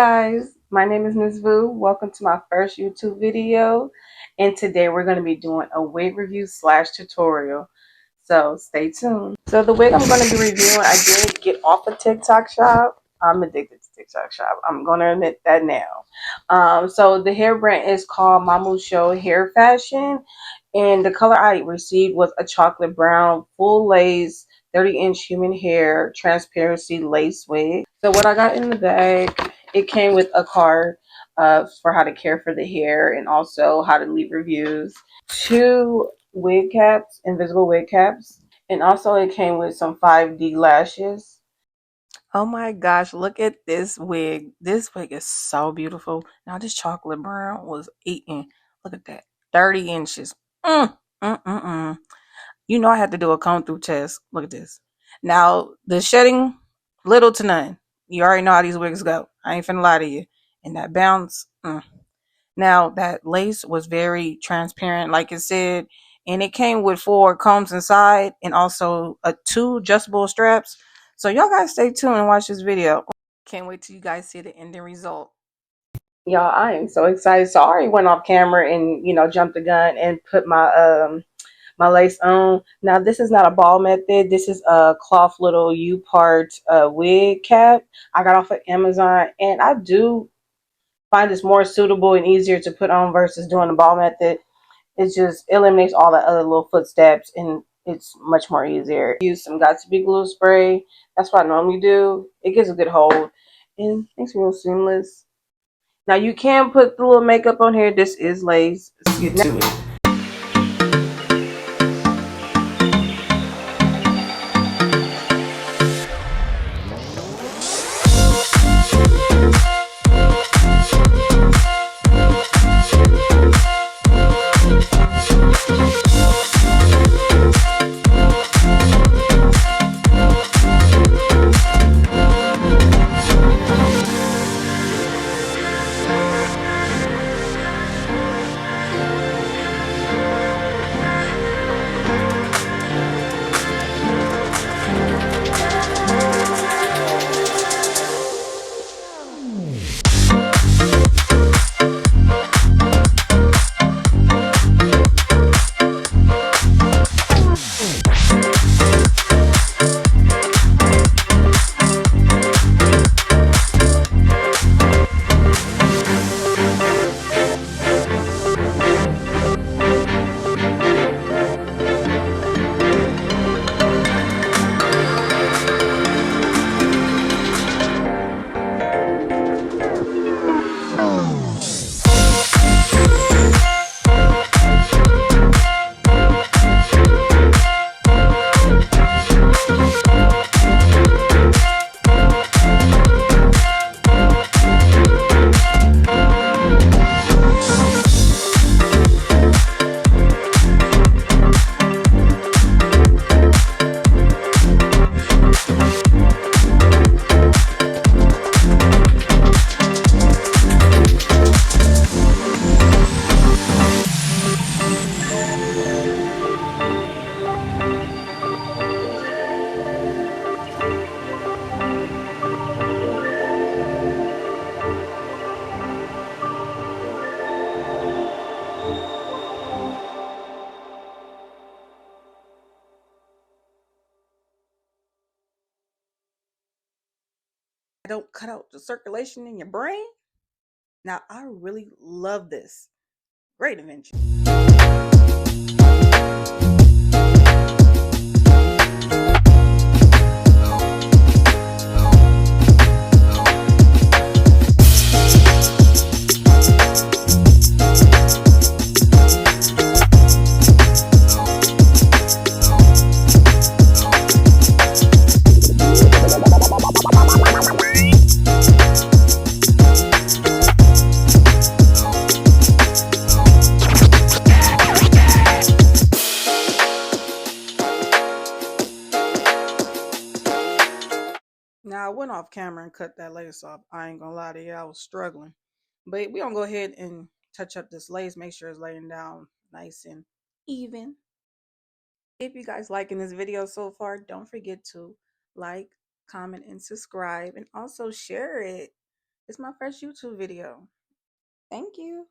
guys, my name is Ms. Vu. Welcome to my first YouTube video, and today we're going to be doing a wig review slash tutorial. So stay tuned. So the wig I'm going to be reviewing, I did get off of TikTok Shop. I'm addicted to TikTok Shop. I'm going to admit that now. So the hair brand is called Mamu Show Hair Fashion, and the color I received was a chocolate brown, full lace, 30-inch human hair, transparency lace wig. So what I got in the bag, it came with a card for how to care for the hair and also how to leave reviews. 2 wig caps, invisible wig caps. And also it came with some 5D lashes. Oh my gosh, look at this wig. This wig is so beautiful. Now this chocolate brown was eating. Look at that. 30 inches. Mm, mm, mm, mm. You know I had to do a come through test. Look at this. Now the shedding, little to none. You already know how these wigs go. I ain't finna lie to you. And that bounce. Now that lace was very transparent, like it said, and it came with 4 combs inside and also 2 adjustable straps. So y'all guys stay tuned and watch this video. Can't wait till you guys see the ending result. Y'all, I am so excited. So I already went off camera and jumped the gun and put my lace on. Now this is not a ball method. This is a cloth little U-part wig cap I got off of Amazon, and I do find this more suitable and easier to put on versus doing the ball method. It just eliminates all the other little footsteps and it's much more easier. Use some Got To Be glue spray. That's what I normally do. It gives a good hold and makes me real seamless. Now you can put the little makeup on here. This is lace. Let's get to it. Don't cut out the circulation in your brain. Now I really love this. Great invention. Now I went off camera and cut that lace off. I ain't gonna lie to you, I was struggling. But we gonna go ahead and touch up this lace, make sure it's laying down nice and even. If you guys liking this video so far, don't forget to like, comment, and subscribe, and also share it. It's my first YouTube video. Thank you.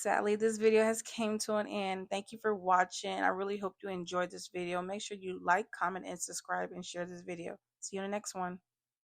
sadly, this video has came to an end. Thank you for watching. I really hope you enjoyed this video. Make sure you like, comment, and subscribe and share this video. See you in the next one.